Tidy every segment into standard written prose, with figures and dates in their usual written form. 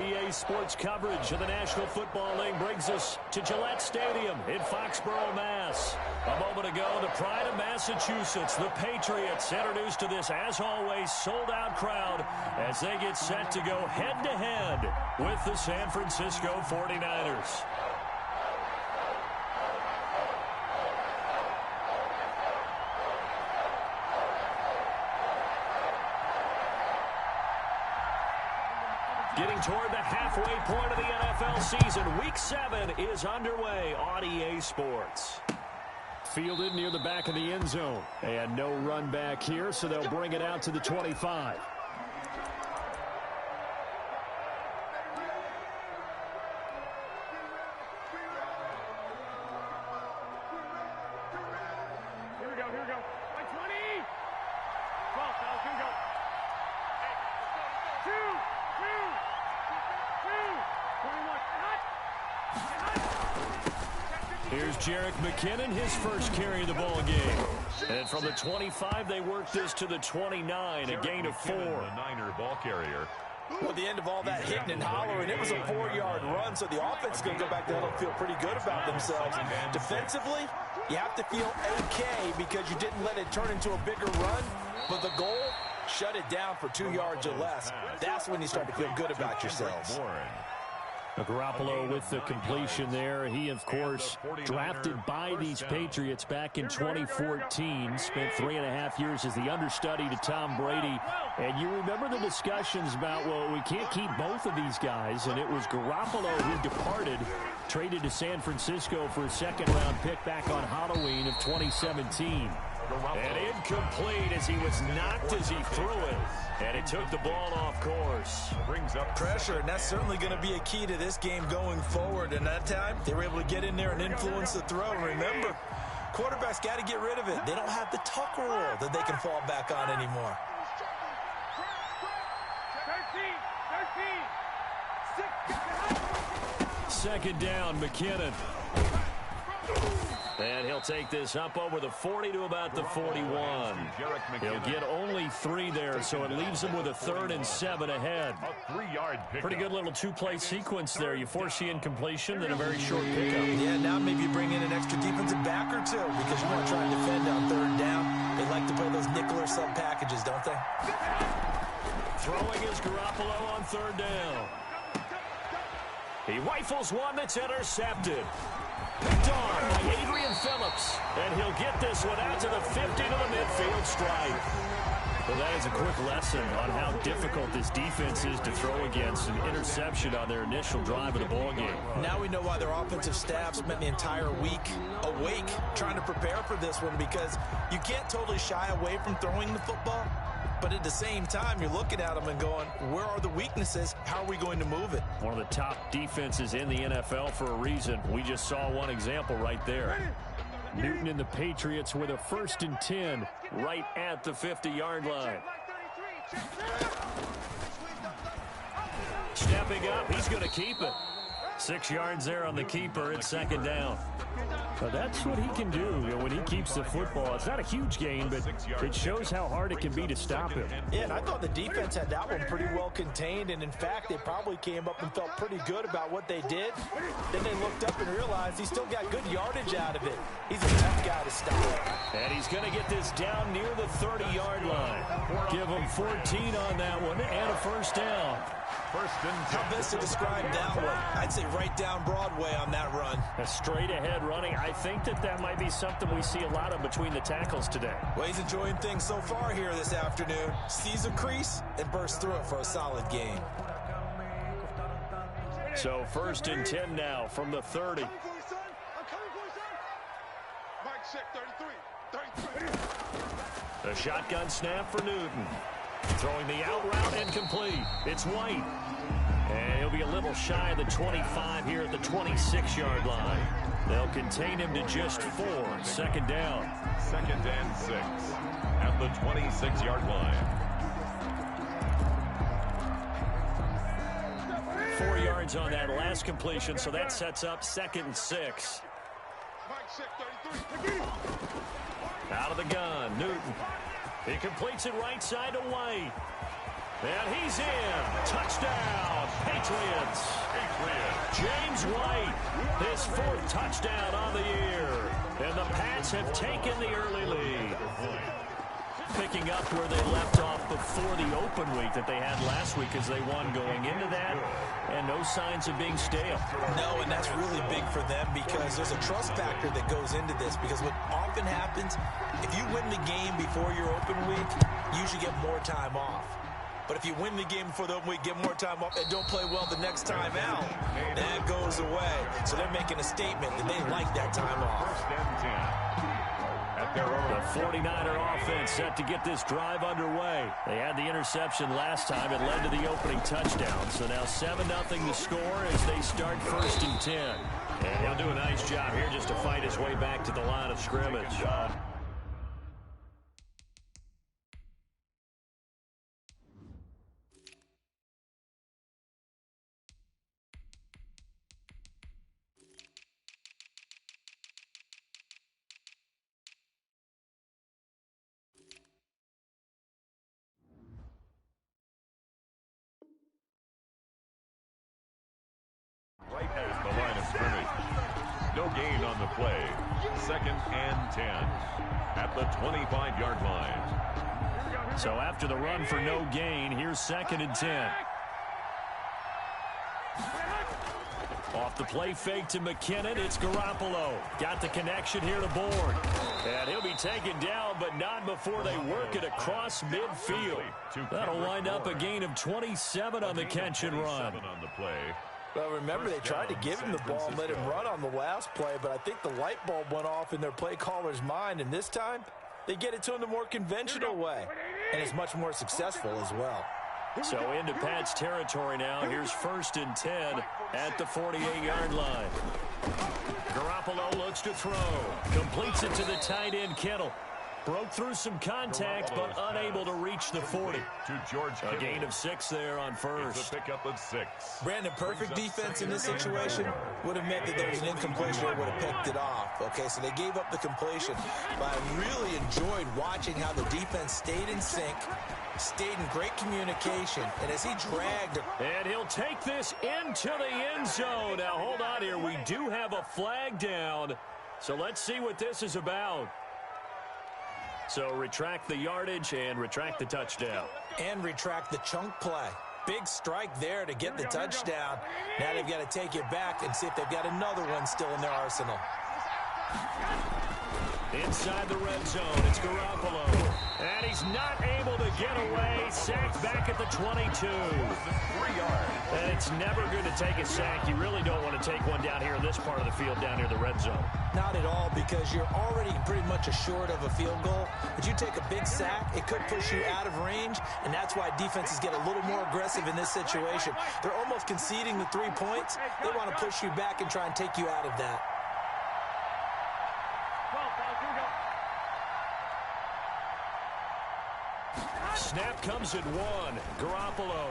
EA Sports coverage of the National Football League brings us to Gillette Stadium in Foxborough, Mass. A moment ago, the pride of Massachusetts, the Patriots, introduced to this, as always, sold-out crowd as they get set to go head-to-head with the San Francisco 49ers. Getting toward the halfway point of the NFL season, Week 7 is underway on EA Sports. Fielded near the back of the end zone. And no run back here, so they'll bring it out to the 25. Here we go. Like 20. 12, fellas, here we go. Hey, 2, 21. Here's Jerick McKinnon, his first carry of the ball game. And from the 25, they work this to the 29, a gain of 4. The Niner ball carrier. Well, at the end of all that hitting and hollering, it was a 4-yard run, so the offense is going to go back there and feel pretty good about themselves. Defensively, you have to feel okay because you didn't let it turn into a bigger run, but the goal, shut it down for 2 yards or less. That's when you start to feel good about yourselves. Garoppolo with the completion there. He, of course, drafted by these Patriots back in 2014. Spent 3.5 years as the understudy to Tom Brady. And you remember the discussions about, well, we can't keep both of these guys. And it was Garoppolo who departed, traded to San Francisco for a second-round pick back on Halloween of 2017. And incomplete as he was knocked as he threw it. And it took the ball off course. Brings up pressure, and that's certainly going to be a key to this game going forward. And that time, they were able to get in there and influence the throw. Remember, quarterbacks got to get rid of it. They don't have the tuck rule that they can fall back on anymore. 13. Second down, McKinnon. And he'll take this up over the 40 to about the 41. He'll get only 3 there, so it leaves him with a 3rd and 7 ahead. A 3-yard pickup. Pretty good little 2-play sequence there. You force the incompletion, then a very short pickup. Yeah, now maybe bring in an extra defensive back or two because you want to try and defend on 3rd down. They like to play those nickel or sub packages, don't they? Throwing is Garoppolo on 3rd down. He rifles one that's intercepted. Picked on by Adrian Phillips. And he'll get this one out to the 50 to the midfield stripe. Well, that is a quick lesson on how difficult this defense is to throw against an interception on their initial drive of the ballgame. Now we know why their offensive staff spent the entire week awake trying to prepare for this one because you can't totally shy away from throwing the football. But at the same time, you're looking at them and going, where are the weaknesses? How are we going to move it? One of the top defenses in the NFL for a reason. We just saw one example right there. Newton and the Patriots with a 1st and 10 right at the 50-yard line. Stepping up, he's going to keep it. 6 yards there on the keeper. It's 2nd down. But that's what he can do when he keeps the football. It's not a huge gain, but it shows how hard it can be to stop him. Yeah, and I thought the defense had that one pretty well contained, and in fact, they probably came up and felt pretty good about what they did. Then they looked up and realized he still got good yardage out of it. He's a tough guy to stop. And he's going to get this down near the 30-yard line. Give him 14 on that one and a 1st down. How best to describe that one? I'd say right down Broadway on that run. A straight-ahead running. I think that might be something we see a lot of between the tackles today. Well, he's enjoying things so far here this afternoon. Sees a crease and bursts through it for a solid gain. So 1st and 10 now from the 30. A shotgun snap for Newton. Throwing the out route incomplete. It's White. And he'll be a little shy of the 25 here at the 26-yard line. They'll contain him to just 4. 2nd down. 2nd and 6 at the 26-yard line. 4 yards on that last completion, so that sets up 2nd and 6. Out of the gun, Newton. He completes it right side to White. And he's in. Touchdown, Patriots. James White, his 4th touchdown on the year. And the Pats have taken the early lead. Picking up where they left off before the open week that they had last week as they won going into that. And no signs of being stale. No, and that's really big for them because there's a trust factor that goes into this. Because what often happens, if you win the game before your open week, you usually get more time off. But if you win the game before the open week, get more time off, and don't play well the next time out, that goes away. So they're making a statement that they like that time off. The 49er offense set to get this drive underway. They had the interception last time. It led to the opening touchdown. So now 7-0 the score as they start 1st and 10. And he'll do a nice job here just to fight his way back to the line of scrimmage. Right at the line of scrimmage. No gain on the play. 2nd and 10 at the 25-yard line. So after the run for no gain, here's 2nd and 10. Off the play fake to McKinnon, it's Garoppolo. Got the connection here to Bourne. And he'll be taken down, but not before they work it across midfield. That'll wind up a gain of 27 on the catch and run. Well, remember, they tried to give him the ball and let him run on the last play, but I think the light bulb went off in their play caller's mind, and this time they get it to him the more conventional way, and it's much more successful as well. So into Pats territory now. Here's 1st and 10 at the 48-yard line. Garoppolo looks to throw. Completes it to the tight end, Kittle. Broke through some contact, but unable to reach the 40. To George A gain of 6 there on 1st. It's a pickup of 6. Brandon, perfect defense in this situation would have meant that there was an incompletion or would have picked it off. Okay, so they gave up the completion. But I really enjoyed watching how the defense stayed in sync, stayed in great communication, and as he dragged. And he'll take this into the end zone. Now, hold on here. We do have a flag down. So let's see what this is about. So retract the yardage and retract the touchdown. And retract the chunk play. Big strike there to get the touchdown. Now they've got to take it back and see if they've got another one still in their arsenal. Inside the red zone, it's Garoppolo. And he's not able to get away. Sacked back at the 22. 3 yards. And it's never good to take a sack. You really don't want to take one down here in this part of the field, down near the red zone. Not at all, because you're already pretty much assured of a field goal. But you take a big sack, it could push you out of range, and that's why defenses get a little more aggressive in this situation. They're almost conceding the 3 points. They want to push you back and try and take you out of that. Snap comes at 1. Garoppolo.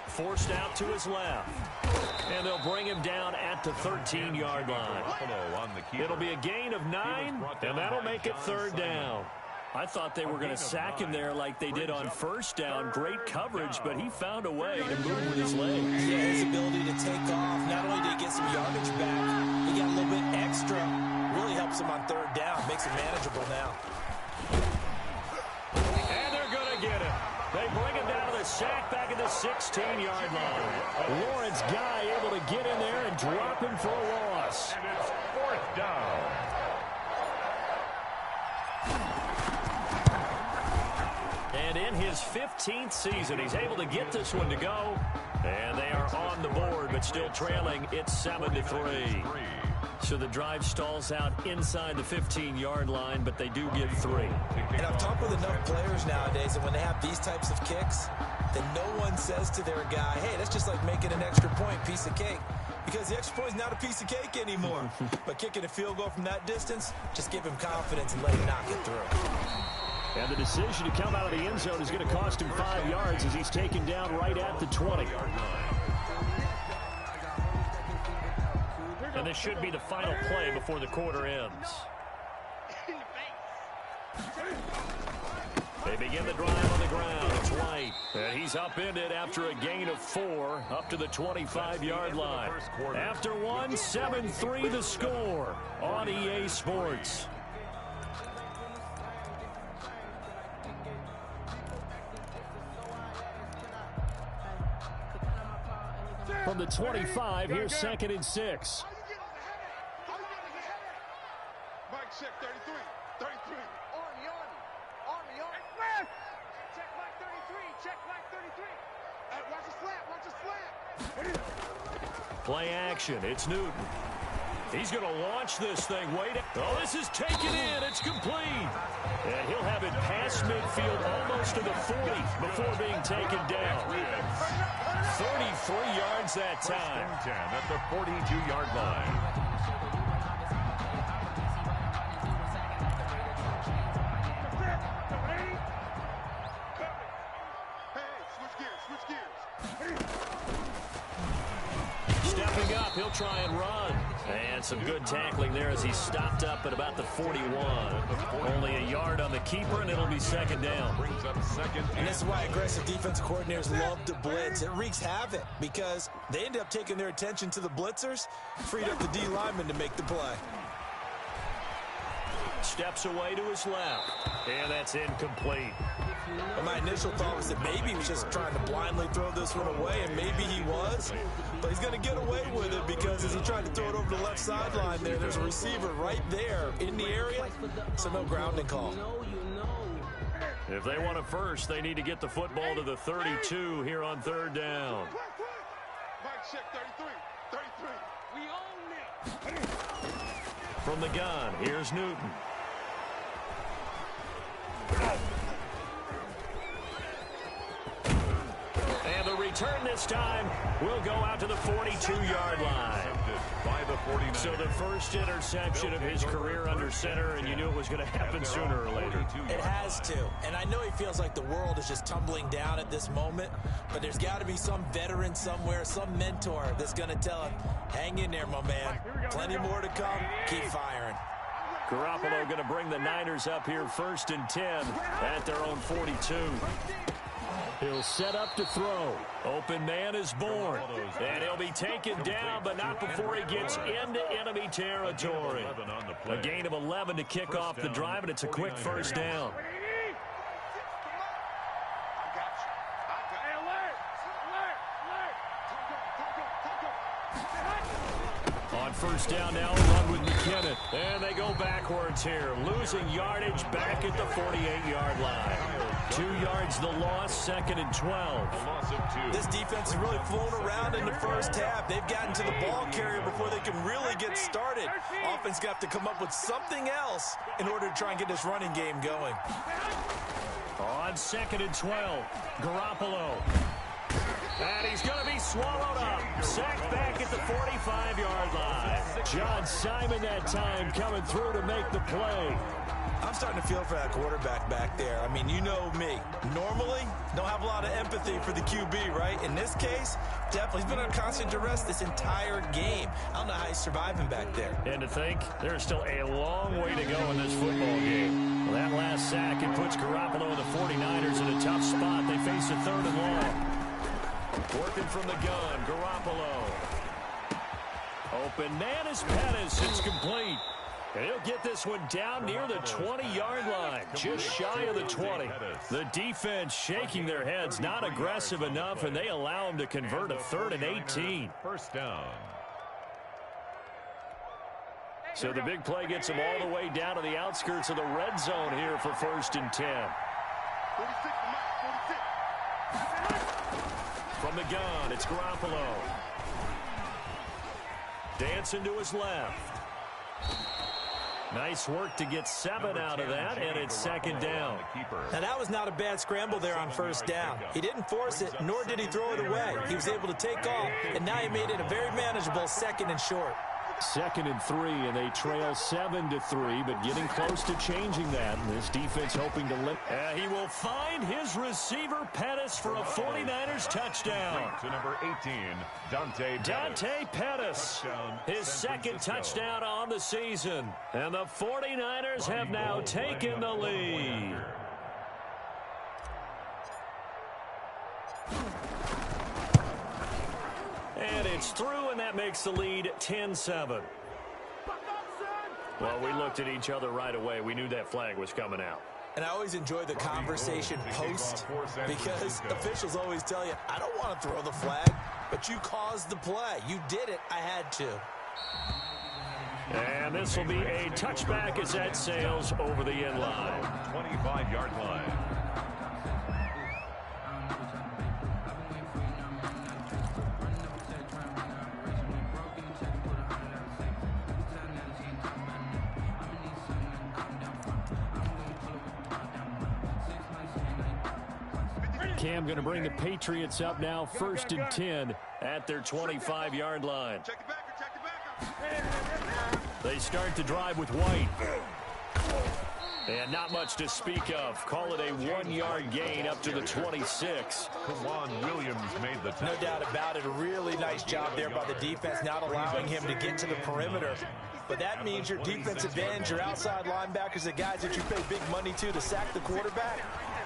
Forced out to his left. And they'll bring him down at the 13-yard line. It'll be a gain of 9, and that'll make it 3rd down. I thought they were going to sack him there like they did on 1st down. Great coverage, but he found a way to move with his legs. Yeah, his ability to take off. Not only did he get some yardage back, he got a little bit extra. Really helps him on 3rd down. Makes it manageable now. And they're going to get him. They bring him down to the sack back at the 16-yard line. Lawrence Guy able to get in there and drop him for a loss. And it's 4th down. And in his 15th season, he's able to get this one to go. And they are on the board, but still trailing. It's 7-3. So the drive stalls out inside the 15-yard line, but they do get 3. And I've talked with enough players nowadays that when they have these types of kicks, then no one says to their guy, hey, that's just like making an extra point, piece of cake. Because the extra point is not a piece of cake anymore. But kicking a field goal from that distance, just give him confidence and let him knock it through. And the decision to come out of the end zone is going to cost him 5 yards as he's taken down right at the 20. And this should be the final play before the quarter ends. They begin the drive on the ground. It's White. And he's upended after a gain of 4 up to the 25-yard line. After one, 7-3 the score on EA Sports. From the 25, here's 2nd and 6. Mike, check 33. 33. Army. Check Mike 33. Check Mike 33. Hey, watch the slap. Play action. It's Newton. He's going to launch this thing. Wait. Oh, this is taken in. It's complete. And he'll have it past midfield almost to the 40 before being taken down. 33 yards that time. 10 at the 42-yard line. Stepping up, he'll try and run. And some good tackling there as he stopped up at about the 41. Only a yard on the keeper, and it'll be 2nd down. Brings up 2nd. And this is why aggressive defensive coordinators love to blitz. It wreaks havoc because they end up taking their attention to the blitzers, freed up the D lineman to make the play. Steps away to his left. And that's incomplete. And my initial thought was that maybe he was just trying to blindly throw this one away, and maybe he was. But he's going to get away with it because as he tried to throw it over the left sideline there's a receiver right there in the area, so no grounding call. If they want it first, they need to get the football to the 32 here on 3rd down. Mike, check 33. 33. We own it. From the gun, here's Newton. And the return this time will go out to the 42-yard line. So the first interception of his career under center, and you knew it was going to happen sooner or later. It has to. And I know he feels like the world is just tumbling down at this moment, but there's got to be some veteran somewhere, some mentor that's going to tell him, hang in there, my man. Plenty more to come. Keep firing. Garoppolo going to bring the Niners up here 1st and 10 at their own 42. He'll set up to throw. Open man is born. And he'll be taken down, but not before he gets into enemy territory. A gain of 11 to kick off the drive, and it's a quick 1st down. On 1st down now, run with McKinnon. And they go backwards here. Losing yardage back at the 48-yard line. 2 yards the loss, 2nd and 12. This defense has really flown around in the first half. They've gotten to the ball carrier before they can really get started. Offense got to come up with something else in order to try and get this running game going. On 2nd and 12, Garoppolo. And he's going to be swallowed up. Sacked back at the 45-yard line. John Simon that time coming through to make the play. I'm starting to feel for that quarterback back there. I mean, you know me. Normally, don't have a lot of empathy for the QB, right? In this case, definitely. He's been under constant duress this entire game. I don't know how he's surviving back there. And to think, there's still a long way to go in this football game. Well, that last sack, it puts Garoppolo and the 49ers in a tough spot. They face a 3rd and long. Working from the gun, Garoppolo. Open man is Pettis. It's complete. And he'll get this one down near the 20-yard line, just shy of the 20. The defense shaking their heads, not aggressive enough, and they allow him to convert a 3rd and 18. 1st down. So the big play gets them all the way down to the outskirts of the red zone here for 1st and 10. 46 to Mike, 46. From the gun, it's Garoppolo. Dancing to his left. Nice work to get 7 out of that, and it's 2nd down. Now, that was not a bad scramble there on 1st down. He didn't force it, nor did he throw it away. He was able to take off, and now he made it a very manageable 2nd and short. 2nd and 3, and they trail 7-3, but getting close to changing that. And this defense hoping to limit. He will find his receiver, Pettis, for a 49ers touchdown. To number 18, Dante Pettis. His 2nd touchdown on the season. And the 49ers have now taken the lead. It's through, and that makes the lead 10-7. Well, we looked at each other right away. We knew that flag was coming out. And I always enjoy the conversation post because officials always tell you, I don't want to throw the flag, but you caused the play. You did it. I had to. And this will be a touchback as that sails over the end line. 25-yard line. Cam going to bring the Patriots up now, 1st and 10 at their 25-yard line. They start the drive with White. And not much to speak of. Call it a 1-yard gain up to the 26. Kawan Williams made the tackle. No doubt about it. A really nice job there by the defense, not allowing him to get to the perimeter. But that means your defensive ends, your outside linebackers, the guys that you pay big money to sack the quarterback,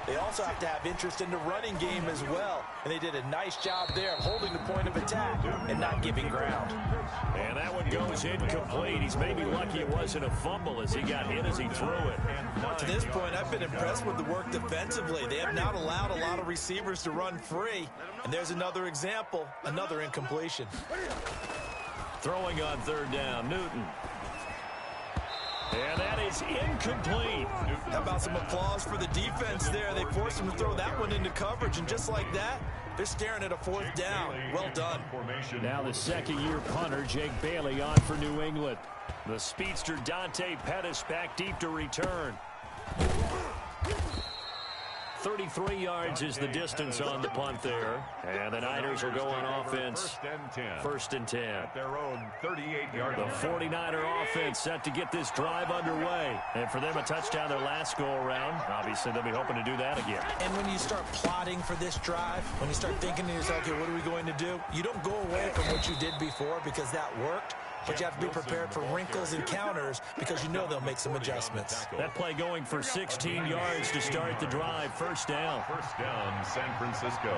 they also have to have interest in the running game as well. And they did a nice job there of holding the point of attack and not giving ground. And that one goes incomplete. He's maybe lucky it wasn't a fumble as he got hit as he threw it. To this point, I've been impressed with the work defensively. They have not allowed a lot of receivers to run free. And there's another example, another incompletion. Throwing on 3rd down, Newton. And that is incomplete. How about some applause for the defense there? They forced him to throw that one into coverage, and just like that, they're staring at a 4th down. Well done. Now the second-year punter, Jake Bailey, on for New England. The speedster Dante Pettis back deep to return. 33 yards is the distance on the punt there. And the Niners will go on offense. 1st and 10. At their own 38-yard line. The 49er offense set to get this drive underway. And for them, a touchdown their last go-around. Obviously, they'll be hoping to do that again. And when you start plotting for this drive, when you start thinking to yourself, okay, what are we going to do? You don't go away from what you did before because that worked. But you have to be prepared for wrinkles and counters because you know they'll make some adjustments. That play going for 16 yards to start the drive. 1st down. 1st down, San Francisco.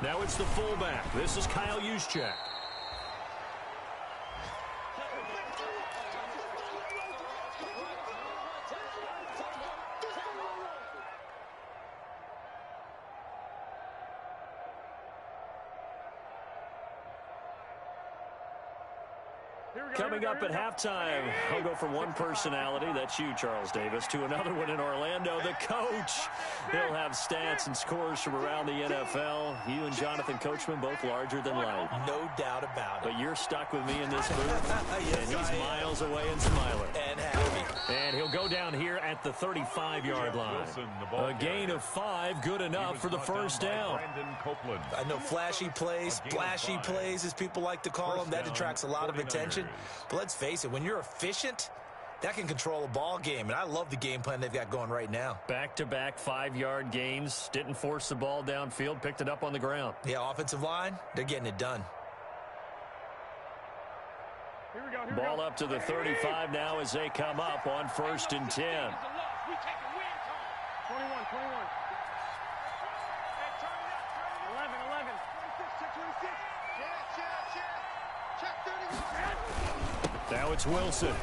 Now it's the fullback. This is Kyle Juszczyk. Coming up at halftime, I'll go from one personality, that's you, Charles Davis, to another one in Orlando, the coach. He'll have stats and scores from around the NFL. You and Jonathan Coachman, both larger than life. No doubt about it. But you're stuck with me in this booth, yes, and he's miles away and smiling. And happy. And he'll go down here at the 35-yard line. A gain of 5, good enough for the 1st down. I know flashy plays, splashy plays, as people like to call them, that attracts a lot of attention. But let's face it, when you're efficient, that can control a ball game. And I love the game plan they've got going right now. Back-to-back 5-yard gains. Didn't force the ball downfield. Picked it up on the ground. Yeah, offensive line, they're getting it done. Ball up to the 35 now as they come up on 1st and 10. 21. Now it's Wilson.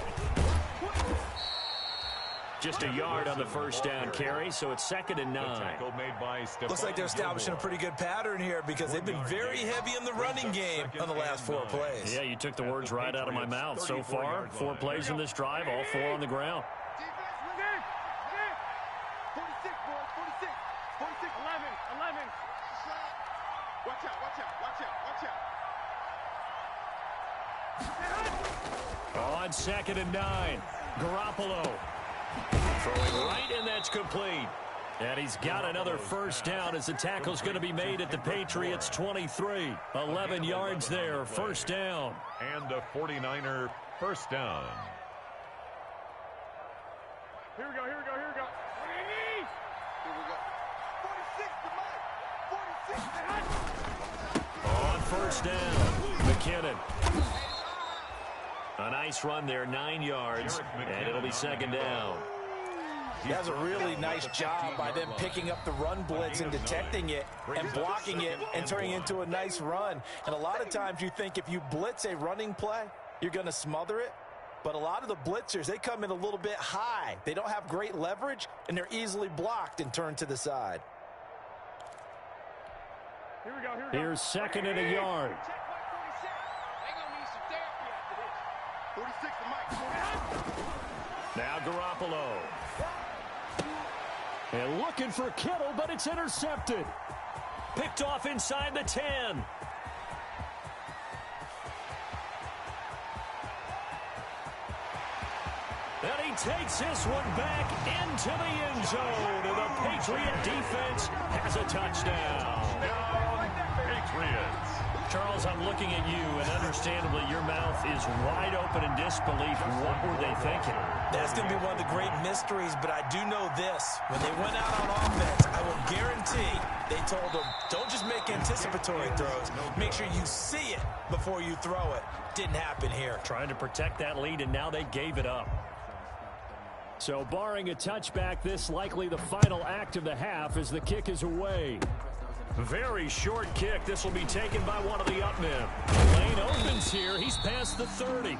Just a yard on the 1st down carry, so it's 2nd and 9. Looks like they're establishing a pretty good pattern here because they've been very heavy in the running game on the last 4 plays. Yeah, you took the words right out of my mouth. So far, 4 plays in this drive, all 4 on the ground. 46, boys, 46. 46, 11. Watch out. On 2nd and 9, Garoppolo throwing right, and that's complete. And he's got another 1st down as the tackle's going to be made at the Patriots' 23. 11 yards there, 1st down. And a 49er 1st down. Here we go. Here we go. 46. On 1st down, McKinnon. A nice run there, 9 yards, and it'll be 2nd down. That's a really nice job by them picking up the run blitz and detecting it and blocking it and turning it into a nice run. And a lot of times you think if you blitz a running play, you're going to smother it. But a lot of the blitzers, they come in a little bit high. They don't have great leverage, and they're easily blocked and turned to the side. Here we go. Here's second and a yard. Check 147. They gonna need some therapy after this. 46 to Mike. Now Garoppolo. And looking for Kittle, but it's intercepted. Picked off inside the 10. And he takes this one back into the end zone. And the Patriot defense has a touchdown. Patriots. Charles, I'm looking at you, and understandably your mouth is wide open in disbelief. What were they thinking? That's going to be one of the great mysteries, but I do know this. When they went out on offense, I will guarantee they told them, don't just make anticipatory throws. Make sure you see it before you throw it. Didn't happen here. Trying to protect that lead, and now they gave it up. So barring a touchback, this likely the final act of the half as the kick is away. Very short kick. This will be taken by one of the up men. Lane opens here. He's past the 30.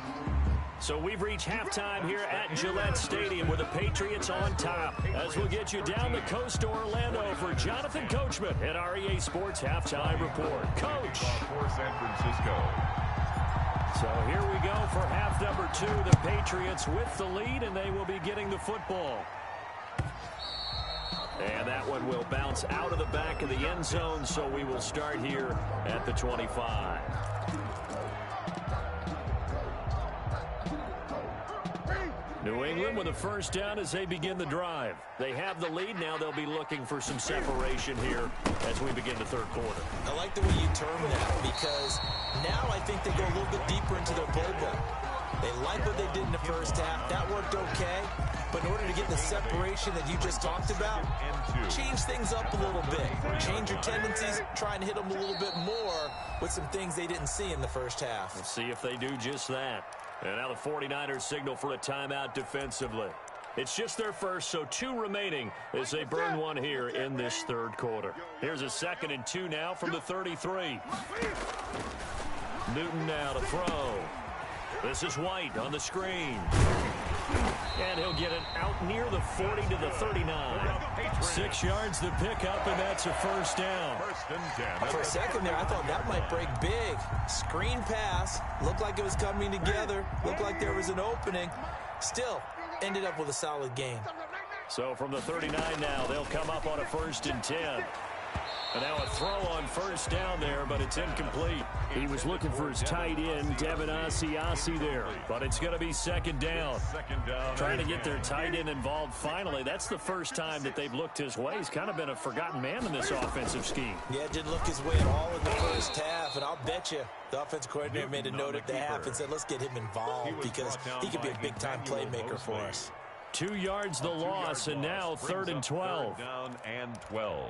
So we've reached halftime here at Gillette Stadium with the Patriots on top. As we'll get you down the coast to Orlando for Jonathan Coachman at our EA Sports Halftime Report. Coach. For San Francisco. So here we go for half number 2. The Patriots with the lead, and they will be getting the football. And that one will bounce out of the back of the end zone, so we will start here at the 25. New England with a first down as they begin the drive. They have the lead. Now they'll be looking for some separation here as we begin the third quarter. I like the way you term that because now I think they go a little bit deeper into their playbook. They like what they did in the first half. That worked okay. But in order to get the separation that you just talked about, change things up a little bit. Change your tendencies, try and hit them a little bit more with some things they didn't see in the first half. Let's see if they do just that. And now the 49ers signal for a timeout defensively. It's just their first, so 2 remaining as they burn one here in this third quarter. Here's a 2nd and 2 now from the 33. Newton now to throw. This is White on the screen. And he'll get it out near the 40 to the 39. 6 yards to pick up, and that's a first down. For a second there, I thought that might break big. Screen pass. Looked like it was coming together. Looked like there was an opening. Still, ended up with a solid game. So from the 39 now, they'll come up on a 1st and 10. And now a throw on first down there, but it's incomplete. He was looking for his tight end, Devin Asiasi there. But it's going to be 2nd down. Trying to get their tight end involved finally. That's the first time that they've looked his way. He's kind of been a forgotten man in this offensive scheme. Yeah, it didn't look his way at all in the first half. And I'll bet you the offensive coordinator made a note at the half and said, let's get him involved because he could be a big-time playmaker for us. 2 yards the loss, and now 3rd and 12. Down and 12.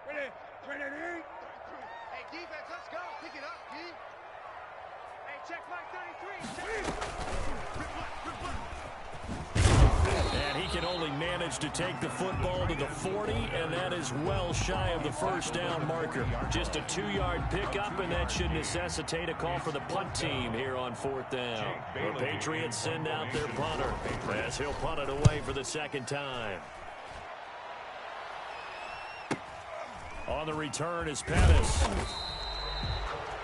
Ready. Hey, defense, let's go. Pick it up, D. Hey, check Mike 33. And he can only manage to take the football to the 40, and that is well shy of the first down marker. Just a 2-yard pickup, and that should necessitate a call for the punt team here on 4th down. The Patriots send out their punter as he'll punt it away for the 2nd time. On the return is Pettis.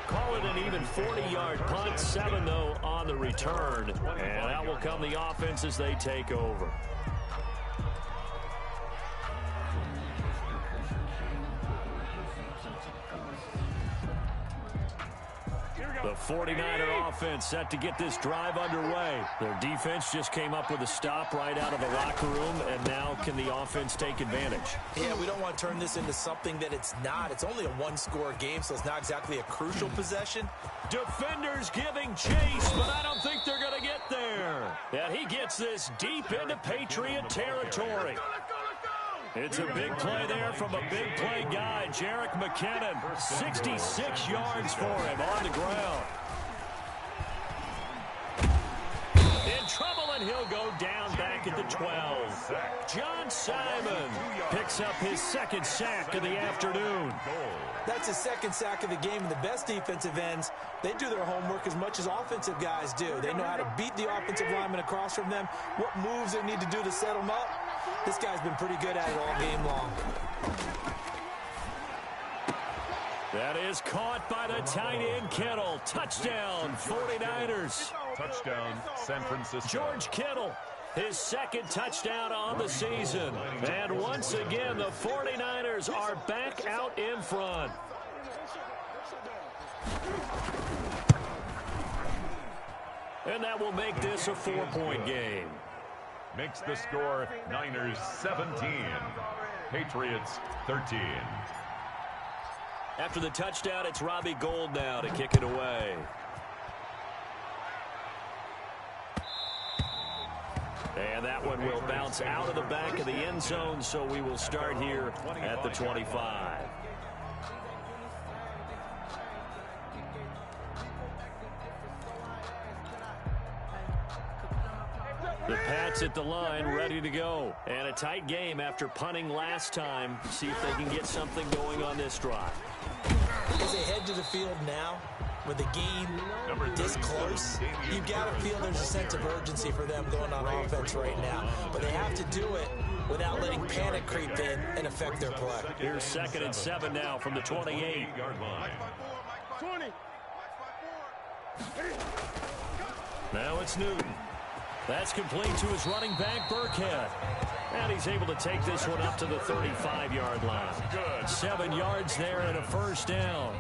Call it an even 40-yard punt, 7 though on the return. And out will come the offense as they take over. The 49er offense set to get this drive underway. Their defense just came up with a stop right out of the locker room, and now can the offense take advantage? Yeah, we don't want to turn this into something that it's not. It's only a 1-score game, so it's not exactly a crucial possession. Defenders giving chase, but I don't think they're going to get there. And he gets this deep into Patriot territory. It's a big play there from a big play guy, Jerick McKinnon. 66 yards for him on the ground. In trouble 12. John Simon picks up his second sack of the afternoon. That's his second sack of the game, and the best defensive ends, they do their homework as much as offensive guys do. They know how to beat the offensive lineman across from them, what moves they need to do to set them up. This guy's been pretty good at it all game long. That is caught by the tight end, Kittle. Touchdown, 49ers. Touchdown, San Francisco. George Kittle, his second touchdown on the season. And once again, the 49ers are back out in front. And that will make this a 4-point game. Makes the score Niners 17, Patriots 13. After the touchdown, it's Robbie Gould now to kick it away. And that one will bounce out of the back of the end zone, so we will start here at the 25. The Pats at the line, ready to go. And a tight game after punting last time. See if they can get something going on this drive. As they head to the field now, with the game this close, you've got to feel there's a sense of urgency for them going on offense right now. But they have to do it without letting panic creep in and affect their play. Here's 2nd and 7 now from the 28-yard line. 20. Now it's Newton. That's complete to his running back, Burkhead. And he's able to take this one up to the 35-yard line. Good. 7 yards there and a first down.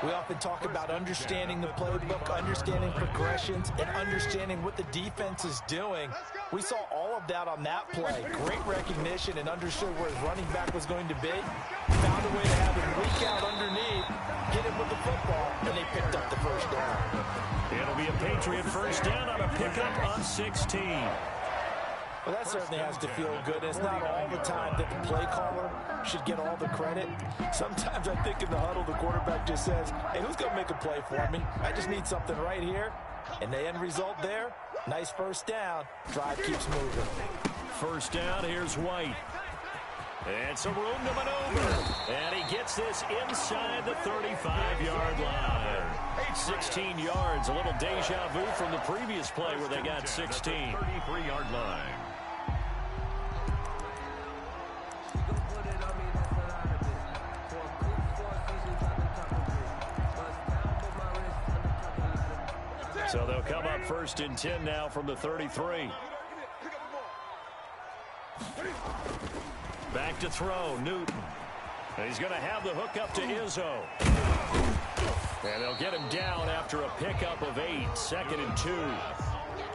We often talk about understanding the playbook, understanding progressions, and understanding what the defense is doing. We saw all of that on that play. Great recognition and understood where his running back was going to be. Found a way to have him leak out underneath, hit him with the football, and they picked up the first down. It'll be a Patriot first down on a pickup on 16. Well, that certainly has to feel good. It's not all the time that the play caller should get all the credit. Sometimes I think in the huddle, the quarterback just says, hey, who's going to make a play for me? I just need something right here. And the end result there, nice first down. Drive keeps moving. First down, here's White. And some room to maneuver. And he gets this inside the 35-yard line. 16 yards, a little deja vu from the previous play where they got 16. 33-yard line. So they'll come up 1st and 10 now from the 33. Back to throw, Newton. And he's going to have the hook up to Izzo. And they'll get him down after a pickup of 8, 2nd and 2.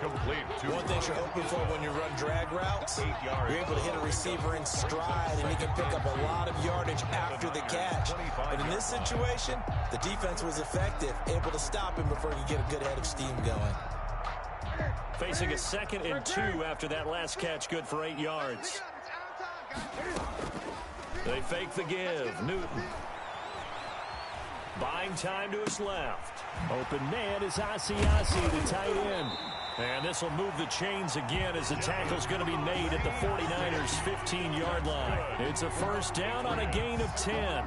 Complete. One thing you're hoping for when you run drag routes, you're able to hit a receiver in stride, and he can pick up a lot of yardage after the catch. But in this situation, the defense was effective, able to stop him before he could get a good head of steam going. Facing a 2nd and 2 after that last catch, good for 8 yards. They fake the give. Newton. Buying time to his left. Open man is Asiasi, the tight end. And this will move the chains again as the tackle's going to be made at the 49ers' 15-yard line. It's a first down on a gain of 10.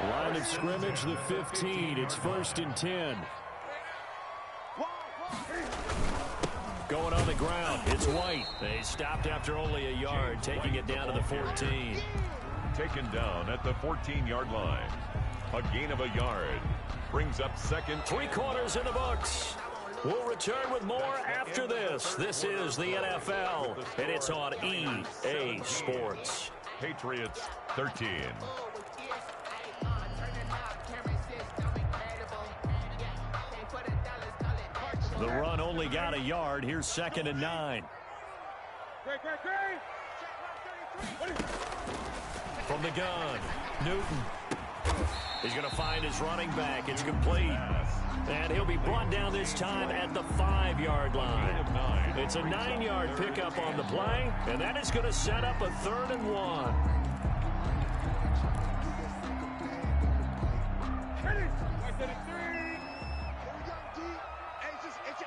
Line of scrimmage, the 15. It's 1st and 10. Going on the ground, it's White. They stopped after only a yard, taking it down to the 14. Taken down at the 14-yard line. A gain of a yard. Brings up 2nd. 3 quarters in the books. We'll return with more after this. This is the NFL, and it's on EA Sports. Patriots 13. The run only got a yard. Here's 2nd and 9. From the gun, Newton. He's going to find his running back. It's complete. And he'll be brought down this time at the 5-yard line. It's a 9-yard pickup on the play, and that is going to set up a 3rd and 1.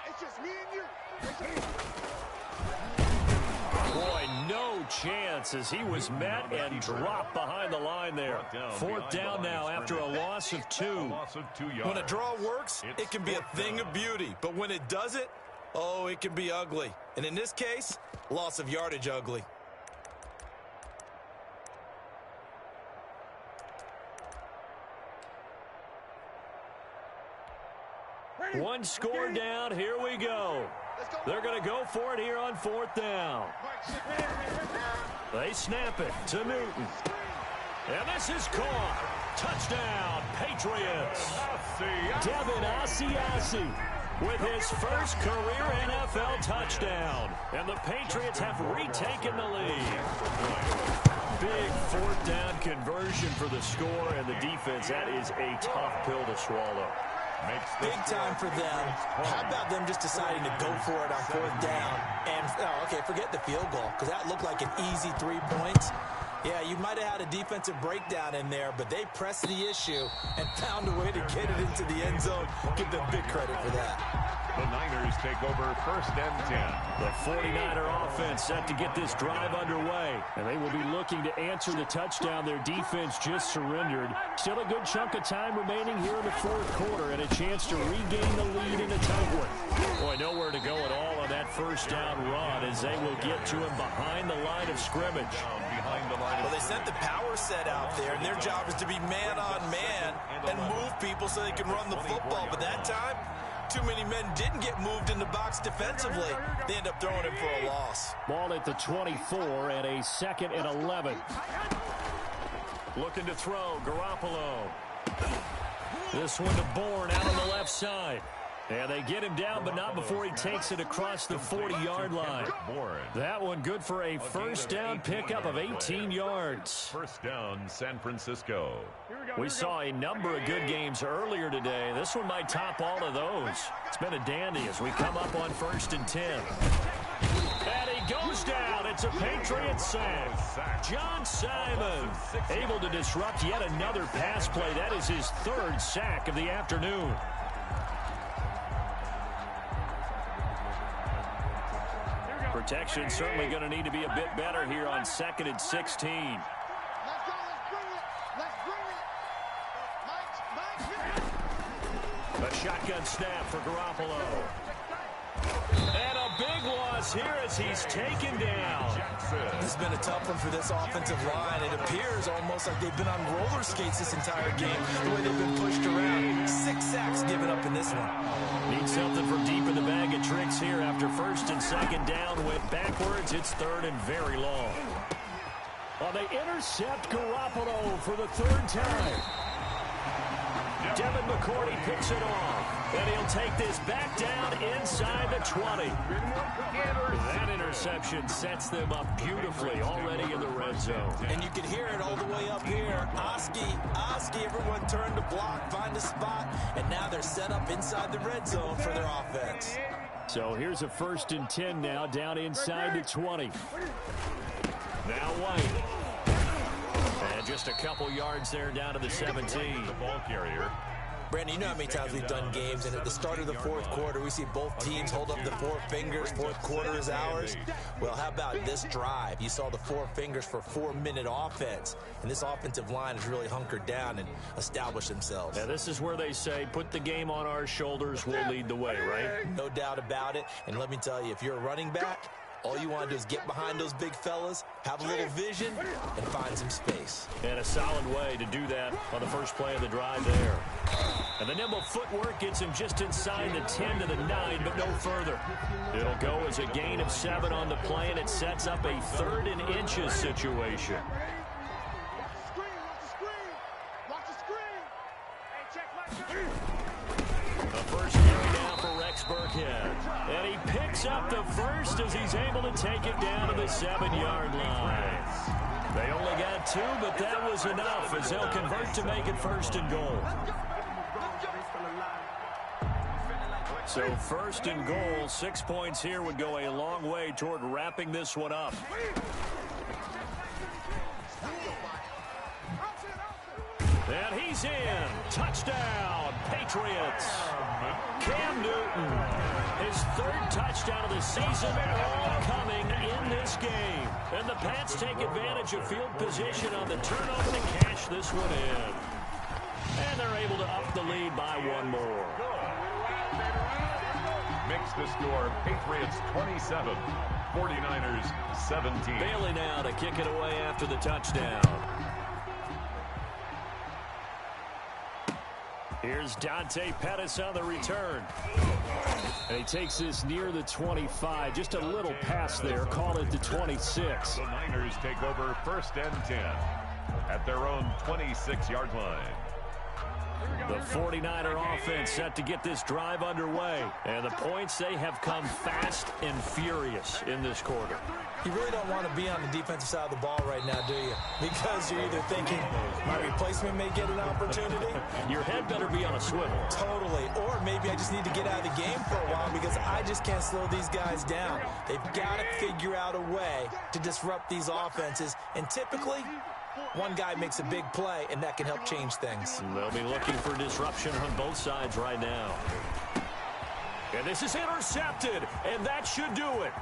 It's just me and you. chance as he was met and dropped behind the line there. Fourth down now after a loss of 2. When a draw works, it can be a thing of beauty. But when it doesn't, oh, it can be ugly. And in this case, loss of yardage ugly. One score down. Here we go. They're going to go for it here on fourth down. They snap it to Newton. And this is caught. Touchdown, Patriots. Devin Asiasi with his first career NFL touchdown. And the Patriots have retaken the lead. Big fourth down conversion for the score, and the defense, that is a tough pill to swallow. Big time for them. How about them just deciding to go for it on fourth down? And, okay, forget the field goal, because that looked like an easy 3 points. Yeah, you might have had a defensive breakdown in there, but they pressed the issue and found a way to get it into the end zone. Give them big credit for that. The Niners take over first and 10. The 49er offense set to get this drive underway. And they will be looking to answer the touchdown their defense just surrendered. Still a good chunk of time remaining here in the fourth quarter and a chance to regain the lead in a tight one. Boy, nowhere to go at all on that first down run as they will get to him behind the line of scrimmage. Well, they sent the power set out there, and their job is to be man on man and move people so they can run the football. But that time, too many men didn't get moved in the box defensively. They end up throwing him for a loss. Ball at the 24 and a 2nd and 11. Looking to throw, Garoppolo. This one to Bourne out on the left side. And they get him down, but not before he takes it across the 40-yard line. That one good for a first down pickup of 18 yards. First down, San Francisco. We saw a number of good games earlier today. This one might top all of those. It's been a dandy as we come up on 1st and 10. And he goes down. It's a Patriots sack. John Simon able to disrupt yet another pass play. That is his 3rd sack of the afternoon. Protection certainly going to need to be a bit better here on 2nd and 16. Let's go. Let's bring it. A shotgun snap for Garoppolo. And a big loss here as he's taken down. This has been a tough one for this offensive line. It appears almost like they've been on roller skates this entire game, the way they've been pushed around. 6 sacks given up in this one. Need something from deep in the bag of tricks here after 1st and 2nd down. Went backwards. It's 3rd and very long. Well, they intercept Garoppolo for the 3rd time. Devin McCourty picks it off, and he'll take this back down inside the 20. That interception sets them up beautifully already in the red zone. And you can hear it all the way up here. Oski, everyone turned to block, find a spot, and now they're set up inside the red zone for their offense. So here's a 1st and 10 now, down inside the 20. Now White. And just a couple yards there down to the 17. The ball carrier. Brandon, you know how many times we've done games, and at the start of the fourth quarter, we see both teams hold up the 4 fingers. Fourth quarter is ours. Well, how about this drive? You saw the 4 fingers for 4-minute offense, and this offensive line has really hunkered down and established themselves. Now, this is where they say, put the game on our shoulders, we'll lead the way, right? No doubt about it, and let me tell you, if you're a running back, all you want to do is get behind those big fellas, have a little vision, and find some space. And a solid way to do that on the first play of the drive there. And the nimble footwork gets him just inside the 10 to the 9, but no further. It'll go as a gain of 7 on the play, and it sets up a 3rd and inches situation. Watch the screen. Hey, check like The first carry now for Rex Burkhead. And he picks up the first as he's able to take it down to the 7-yard line. They only got 2, but that was enough as they'll convert to make it 1st and goal. So 1st and goal, 6 points here would go a long way toward wrapping this one up. And he's in. Touchdown, Patriots. Cam Newton His third touchdown of the season, all coming in this game. And the Pats take advantage of field position on the turnover to cash this one in. And they're able to up the lead by one more. Makes the score Patriots 27, 49ers 17. Bailey now to kick it away after the touchdown. Here's Dante Pettis on the return. And he takes this near the 25. Just a little pass there. Call it the 26. The Niners take over 1st and 10 at their own 26-yard line. The 49er offense set to get this drive underway. And the points, they have come fast and furious in this quarter. You really don't want to be on the defensive side of the ball right now, do you? Because you're either thinking, my replacement may get an opportunity. Your head better be on a swivel. Totally. Or maybe I just need to get out of the game for a while because I just can't slow these guys down. They've got to figure out a way to disrupt these offenses. And typically, one guy makes a big play, and that can help change things. They'll be looking for disruption on both sides right now. And this is intercepted, and that should do it.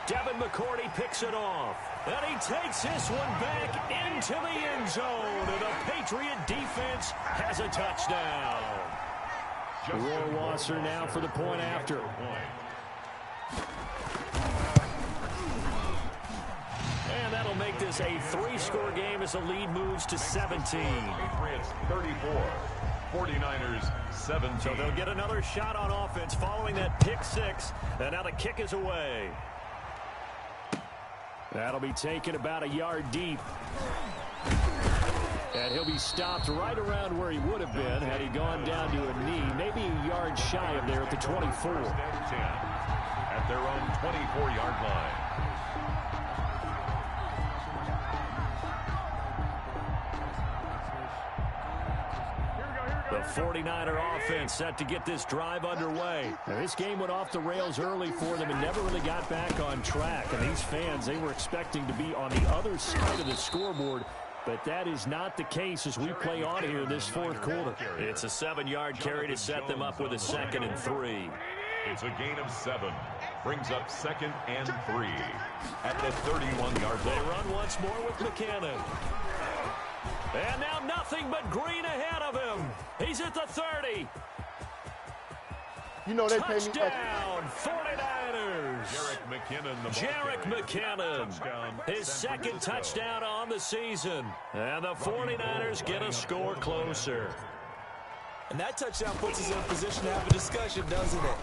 Devin McCourty picks it off. And he takes this one back into the end zone. And the Patriot defense has a touchdown. Roy Wasser now for the point after. And that'll make this a 3-score game as the lead moves to 17. Patriots 34, 49ers 17. So they'll get another shot on offense following that pick 6. And now the kick is away. That'll be taken about a yard deep. And he'll be stopped right around where he would have been had he gone down to a knee, maybe a yard shy of there at the 24. At their own 24-yard line. The 49er offense set to get this drive underway. Now, this game went off the rails early for them and never really got back on track. And these fans, they were expecting to be on the other side of the scoreboard. But that is not the case as we play on here in this fourth quarter. It's a 7-yard carry to set them up with a 2nd and 3. It's a gain of 7. Brings up 2nd and 3 at the 31-yard line. They run once more with McKinnon. And now nothing but green ahead of him. He's at the 30. You know they pay me. Touchdown, 49ers. Jerick McKinnon, his 2nd touchdown on the season. And the 49ers get a score closer. And that touchdown puts us in a position to have a discussion, doesn't it?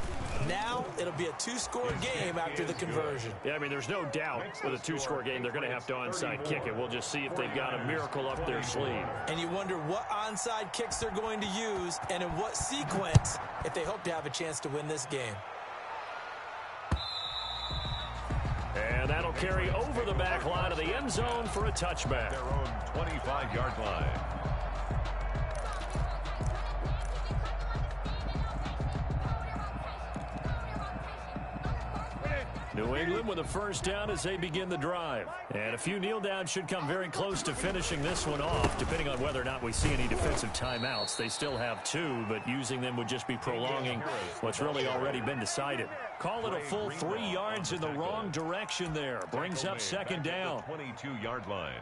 Now, it'll be a 2-score game after the conversion. Yeah, I mean, there's no doubt with a 2-score game, they're going to have to onside kick it. We'll just see if they've got a miracle up their sleeve. And you wonder what onside kicks they're going to use and in what sequence if they hope to have a chance to win this game. And that'll carry over the back line of the end zone for a touchback. Their own 25-yard line. New England with a first down as they begin the drive. And a few kneel downs should come very close to finishing this one off, depending on whether or not we see any defensive timeouts. They still have 2, but using them would just be prolonging what's really already been decided. Call it a full 3 yards in the wrong direction there. Brings up 2nd down. 22-yard line.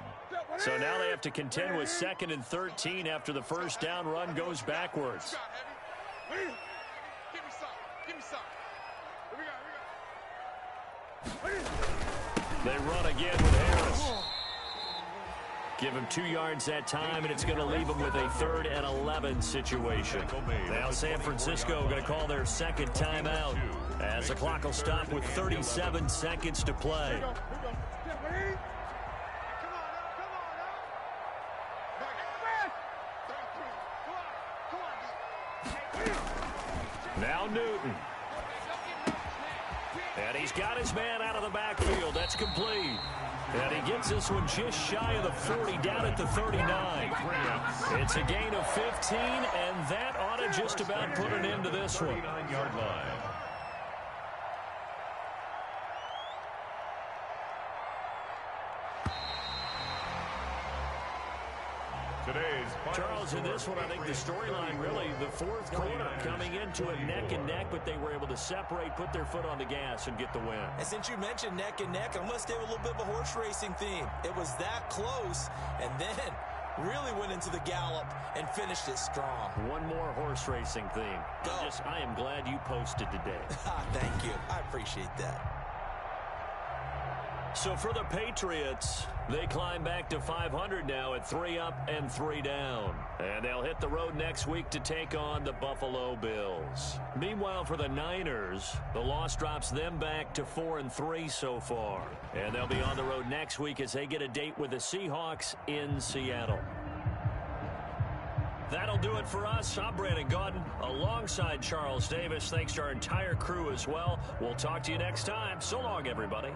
So now they have to contend with 2nd and 13 after the first down run goes backwards. Give me some. Give me some. They run again with Harris. Give him 2 yards that time, and it's going to leave him with a 3rd and 11 situation. Now San Francisco going to call their 2nd timeout as the clock will stop with 37 seconds to play. Now Newton. And he's got his man out of the backfield. That's complete. And he gets this one just shy of the 40, down at the 39. It's a gain of 15, and that ought to just about put an end to this one. 39-yard line. Today's Charles, in this one, I think the storyline really, the fourth quarter coming into it neck and neck, but they were able to separate, put their foot on the gas, and get the win. And since you mentioned neck and neck, I'm going to stay with a little bit of a horse racing theme. It was that close, and then really went into the gallop and finished it strong. One more horse racing theme. I am glad you posted today. Thank you. I appreciate that. So for the Patriots, they climb back to 500 now at 3 up and 3 down. And they'll hit the road next week to take on the Buffalo Bills. Meanwhile, for the Niners, the loss drops them back to 4-3 so far. And they'll be on the road next week as they get a date with the Seahawks in Seattle. That'll do it for us. I'm Brandon Gaudin alongside Charles Davis. Thanks to our entire crew as well. We'll talk to you next time. So long, everybody.